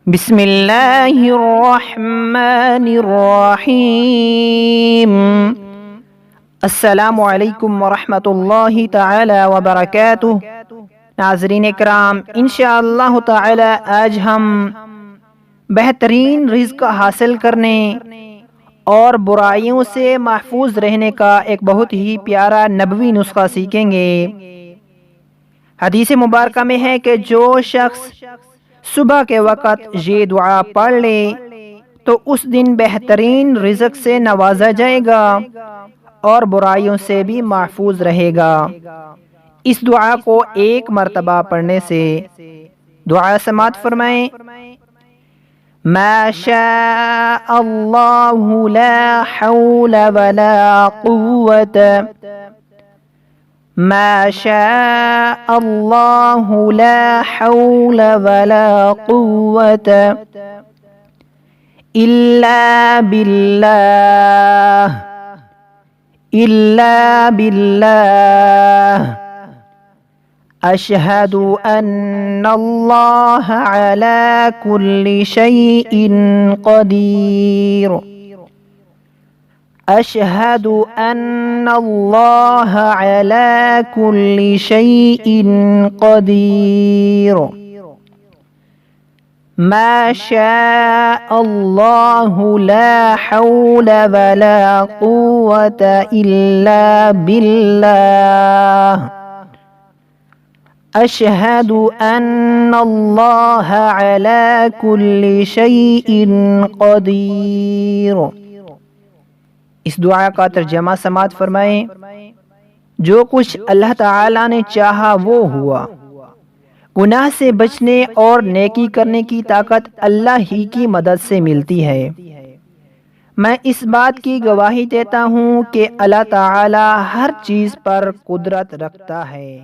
بسم اللہ الرحمن الرحیم۔ السلام علیکم ورحمۃ اللہ تعالی وبرکاتہ۔ ناظرین کرام، انشاءاللہ تعالی آج ہم بہترین رزق حاصل کرنے اور برائیوں سے محفوظ رہنے کا ایک بہت ہی پیارا نبوی نسخہ سیکھیں گے۔ حدیث مبارکہ میں ہے کہ جو شخص صبح کے وقت یہ دعا پڑھ لے تو اس دن بہترین رزق سے نوازا جائے گا اور برائیوں سے بھی محفوظ رہے گا۔ اس دعا کو ایک مرتبہ پڑھنے سے دعا سماعت فرمائیں۔ ما شاء اللہ لا حول ولا قوة ما شاء اللہ لا حول ولا قوة إلا بالله أشهد أن الله على كل شيء قدير أشهد أن الله على كل شيء قدير ما شاء الله لا حول ولا قوة إلا بالله أشهد أن الله على كل شيء قدير۔ اس دعا کا ترجمہ سماعت فرمائیں۔ جو کچھ اللہ تعالی نے چاہا وہ ہوا۔ گناہ سے بچنے اور نیکی کرنے کی طاقت اللہ ہی کی مدد سے ملتی ہے۔ میں اس بات کی گواہی دیتا ہوں کہ اللہ تعالی ہر چیز پر قدرت رکھتا ہے۔